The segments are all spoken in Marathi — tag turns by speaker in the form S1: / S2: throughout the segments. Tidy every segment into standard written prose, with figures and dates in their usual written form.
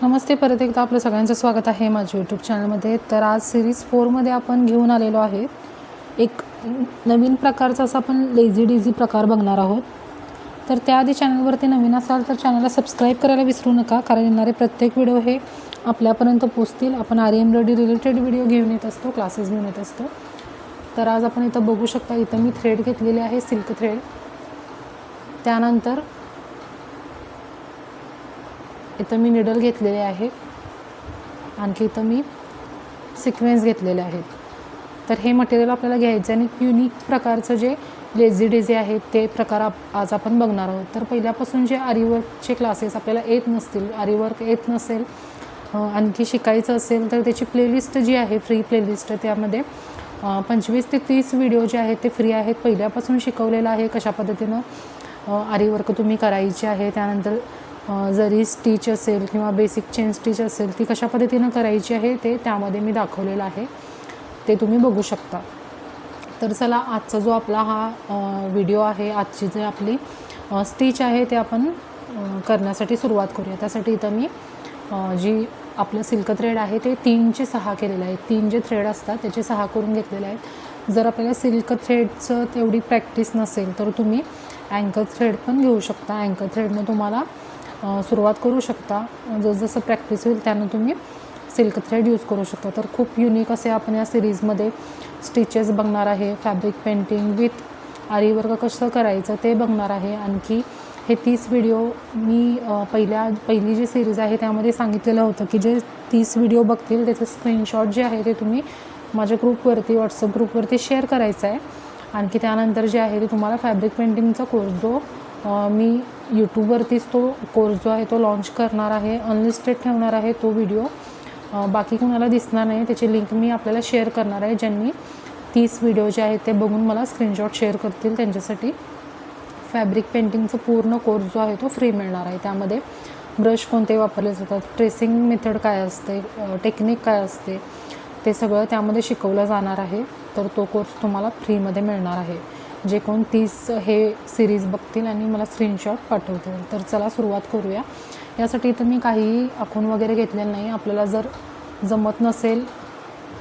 S1: नमस्ते, परत एकदा आपलं सगळ्यांचं स्वागत आहे माझ्या यूट्यूब चॅनलमध्ये. तर आज सिरीज 4मध्ये आपण घेऊन आलेलो आहे एक नवीन प्रकारचा असा आपण लेझी डेझी प्रकार बघणार आहोत. तर त्याआधी चॅनलवरती नवीन असाल तर चॅनलला सबस्क्राईब करायला विसरू नका, कारण येणारे प्रत्येक व्हिडिओ हे आपल्यापर्यंत पोचतील. आपण आर एम्ब्रॉयडरी रिलेटेड व्हिडिओ घेऊन येत असतो, क्लासेस घेऊन येत असतो. तर आज आपण इथं बघू शकता, इथं मी थ्रेड घेतलेले आहे, सिल्क थ्रेड. त्यानंतर इथं मी निडल घेतलेले आहे, आणखी इथं मी सिक्वेन्स घेतलेले आहेत. तर हे मटेरियल आपल्याला घ्यायचं आहे आणि युनिक प्रकारचं जे लेझी डेझी आहेत ते प्रकार आज आपण बघणार आहोत. तर पहिल्यापासून जे आरीवर्कचे क्लासेस आपल्याला येत नसतील, आरीवर्क येत नसेल, आणखी शिकायचं असेल तर त्याची प्लेलिस्ट जी आहे, फ्री प्लेलिस्ट, त्यामध्ये 25 ते 30 व्हिडिओ जे आहेत ते फ्री आहेत. पहिल्यापासून शिकवलेलं आहे कशा पद्धतीनं आरीवर्क तुम्ही करायची आहे. त्यानंतर जरी स्टिच असेल किंवा बेसिक चेन स्टिच असेल ती कशा पद्धतीनं करायची आहे ते त्यामध्ये मी दाखवलेलं आहे, ते तुम्ही बघू शकता. तर चला, आजचा जो आपला हा व्हिडिओ आहे, आजची जी आपली स्टिच आहे ते आपण करण्यासाठी सुरुवात करूया. त्यासाठी इथं मी जी आपलं सिल्क थ्रेड आहे ते 3 चे 6 केलेलं आहे. 3 जे थ्रेड असतात त्याचे 6 करून घेतलेले आहेत. जर आपल्याला सिल्क थ्रेडचं तेवढी प्रॅक्टिस नसेल तर तुम्ही अँकर थ्रेड पण घेऊ शकता. अँकर थ्रेडनं तुम्हाला सुरुवात करू शकता. जसं प्रॅक्टिस होईल त्यानं तुम्ही सिल्क थ्रेड यूज करू शकता. तर खूप युनिक असे आपण या सिरीजमध्ये स्टिचेस बघणार आहे. फॅब्रिक पेंटिंग विथ आरीवर्क कसं करायचं ते बघणार आहे. आणखी हे 30 व्हिडिओ मी पहिली जी सिरीज आहे त्यामध्ये सांगितलेलं होतं की जे 30 व्हिडिओ बघतील त्याचे स्क्रीनशॉट जे आहे ते तुम्ही माझ्या ग्रुपवरती, व्हॉट्सअप ग्रुपवरती शेअर करायचं आहे. आणखी त्यानंतर जे आहे ते तुम्हाला फॅब्रिक पेंटिंगचा कोर्स जो मी यूट्यूबवरतीच तो कोर्स जो आहे तो लॉन्च करणार आहे, अनलिस्टेड ठेवणार आहे तो व्हिडिओ, बाकी कोणाला दिसणार नाही. त्याची लिंक मी आपल्याला शेअर करणार आहे. ज्यांनी 30 व्हिडिओ जे आहेत ते बघून मला स्क्रीनशॉट शेअर करतील त्यांच्यासाठी फॅब्रिक पेंटिंगचं पूर्ण कोर्स जो आहे तो फ्री मिळणार आहे. त्यामध्ये ब्रश कोणते वापरले जातात, ट्रेसिंग मेथड काय असते, टेक्निक काय असते, ते सगळं त्यामध्ये शिकवलं जाणार आहे. तर तो कोर्स तुम्हाला फ्रीमध्ये मिळणार आहे जे कोण 30 हे सिरीज बघतील आणि मला स्क्रीनशॉट पाठवतील. तर चला सुरुवात करूया. यासाठी इथं मी काहीही आखून वगैरे घेतलेलं नाही. आपल्याला जर जमत नसेल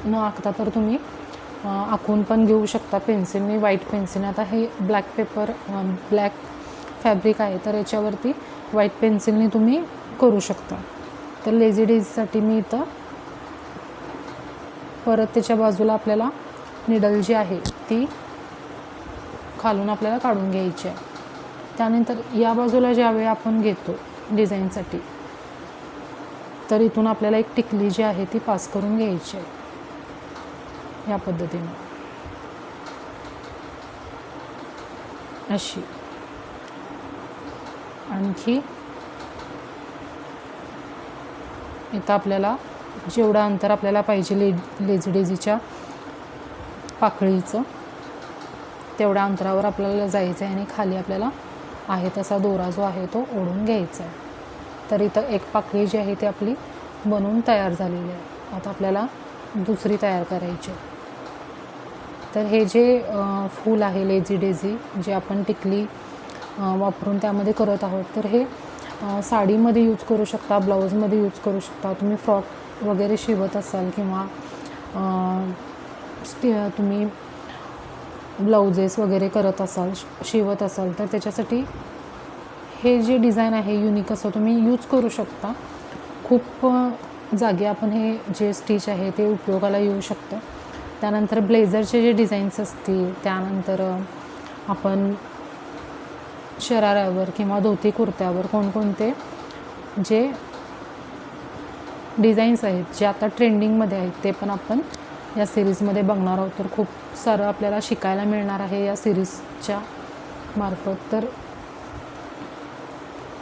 S1: न आखता तर तुम्ही आखून पण घेऊ शकता पेन्सिलने, व्हाईट पेन्सिल. आता हे ब्लॅक फॅब्रिक आहे तर याच्यावरती व्हाईट पेन्सिलने तुम्ही करू शकता. तर लेझी डेझीसाठी मी इथं परत त्याच्या बाजूला आपल्याला निडल जी आहे ती खालून आपल्याला काढून घ्यायची आहे. त्यानंतर या बाजूला ज्यावेळी आपण घेतो डिझाईनसाठी तर इथून आपल्याला एक टिकली जी आहे ती पास करून घ्यायची आहे या पद्धतीने, अशी. आणखी इथं आपल्याला जेवढं अंतर आपल्याला पाहिजे लेझी डेझीच्या पाकळीचं तेवढ्या अंतरावर आपल्याला जायचं आहे आणि खाली आपल्याला आहे तसा दोरा जो आहे तो ओढून घ्यायचा आहे. तर इथं एक पाकळी जी आहे ती आपली बनवून तयार झालेली आहे. आता आपल्याला दुसरी तयार करायची. तर हे जे फूल आहे लेझी डेझी जे आपण टिकली वापरून त्यामध्ये करत आहोत, तर हे साडीमध्ये यूज करू शकता, ब्लाऊजमध्ये यूज करू शकता. तुम्ही फ्रॉक वगैरे शिवत असाल किंवा तुम्ही ब्लाउजेस वगैरे करत असाल, शिवत असाल तर त्याच्यासाठी हे जे डिझाईन आहे युनिक असं तुम्ही यूज करू शकता. खूप जागी आपण हे जे स्टिच आहे ते उपयोगाला येऊ शकतं. त्यानंतर ब्लेझरचे जे डिझाईन्स असतील, त्यानंतर आपण शराऱ्यावर किंवा धोती कुर्त्यावर कोणकोणते जे डिझाईन्स आहेत जे आता ट्रेंडिंगमध्ये आहेत ते पण आपण या सिरीजमध्ये बघणार आहोत. तर खूप सारं आपल्याला शिकायला मिळणार आहे या सिरीजच्या मार्फत. तर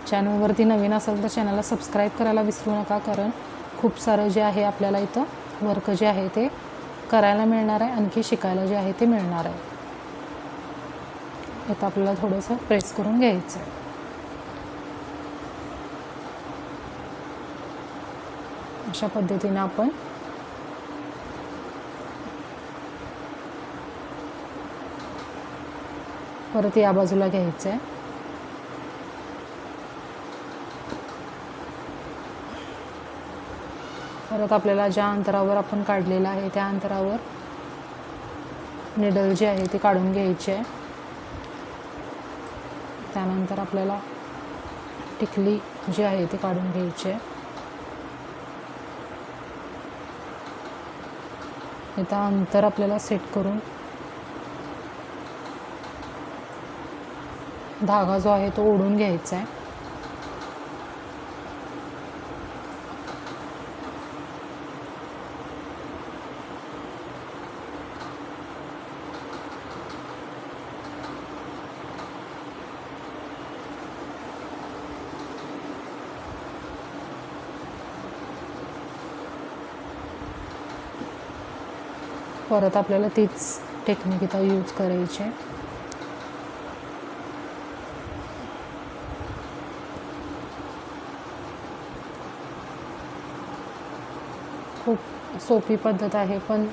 S1: चॅनलवरती नवीन असेल तर चॅनलला सबस्क्राईब करायला विसरू नका, कारण खूप सारं जे आहे आपल्याला इथं वर्क जे आहे ते करायला मिळणार आहे, आणखी शिकायला जे आहे ते मिळणार आहे. इथं आपल्याला थोडंसं प्रेस करून घ्यायचं आहे. अशा पद्धतीने आपण परत या बाजूला घ्यायचं आहे. परत आपल्याला ज्या अंतरावर आपण काढलेलं आहे त्या अंतरावर निडल जी आहे ती काढून घ्यायची आहे. त्यानंतर आपल्याला टिकली जी आहे ती काढून घ्यायची आहे. इथं अंतर आपल्याला सेट करून धागा जो आहे तो ओढून घ्यायचा आहे. परत आपल्याला तीच टेक्निक इथं यूज करायची आहे. खूप सोपी पद्धत आहे, पण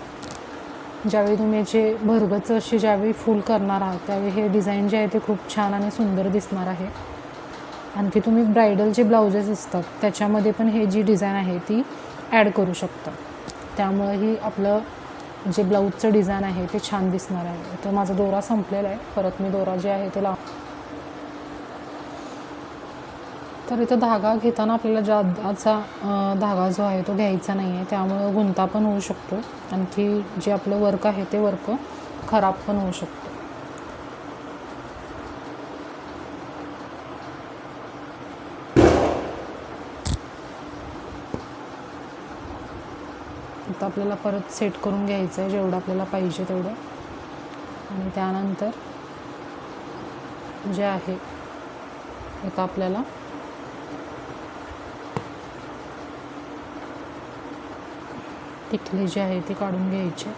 S1: ज्यावेळी तुम्ही याचे भरगच अशी ज्यावेळी फुल करणार आहात त्यावेळी हे डिझाईन जे आहे ते खूप छान आणि सुंदर दिसणार आहे. आणखी तुम्ही ब्रायडल जे ब्लाउजेस असतात त्याच्यामध्ये पण हे जी डिझाईन आहे ती ॲड करू शकता. त्यामुळे ही आपलं जे ब्लाऊजचं डिझाईन आहे ते छान दिसणार आहे. तर माझा दोरा संपलेला आहे. परत मी दोरा जे आहे ते तर इथं धागा घेताना आपल्याला जादाचा धागा जो आहे तो घ्यायचा नाही आहे. त्यामुळं गुंता पण होऊ शकतो. आणखी जे आपलं वर्क आहे ते वर्क खराब पण होऊ शकतो. आता आपल्याला परत सेट करून घ्यायचं आहे जेवढं आपल्याला पाहिजे तेवढं. आणि त्यानंतर जे आहे आता आपल्याला टिकली जी आहे ती काढून घ्यायची.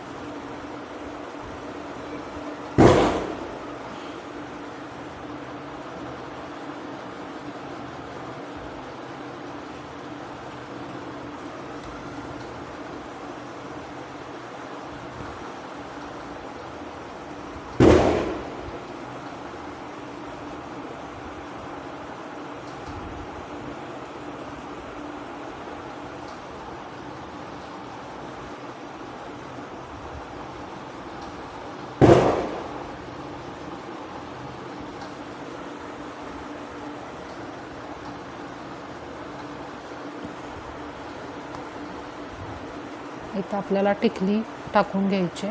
S1: इथं आपल्याला टिकली टाकून घ्यायची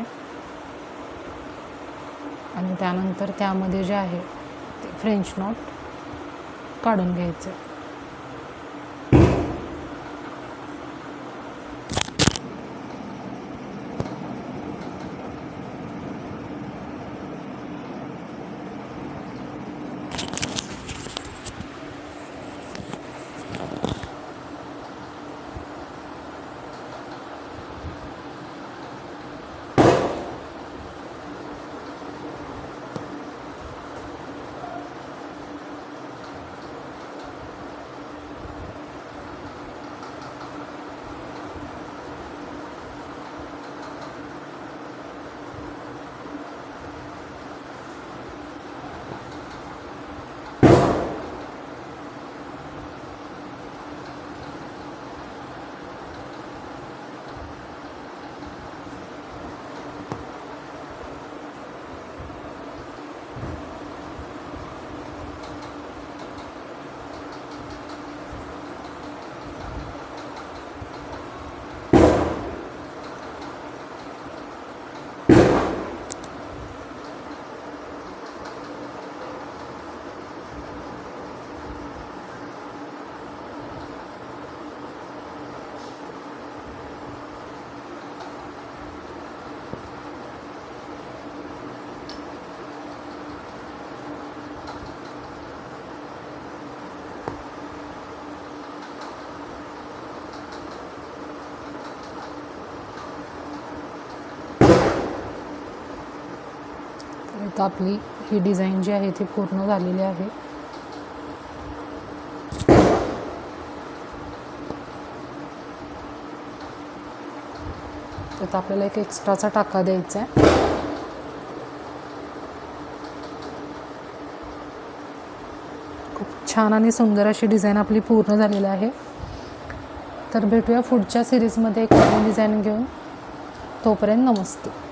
S1: आणि त्यानंतर त्यामध्ये जे आहे ते फ्रेंच नॉट काढून घ्यायचे. आता आपली ही डिझाईन जी आहे ती पूर्ण झालेली आहे. आता आपल्याला एक एक्स्ट्राचा टाका द्यायचा आहे. खूप छान आणि सुंदर अशी डिझाईन आपली पूर्ण झालेली आहे. तर भेटूया पुढच्या सिरीजमध्ये एक नवीन डिझाईन घेऊन. तोपर्यंत नमस्ते.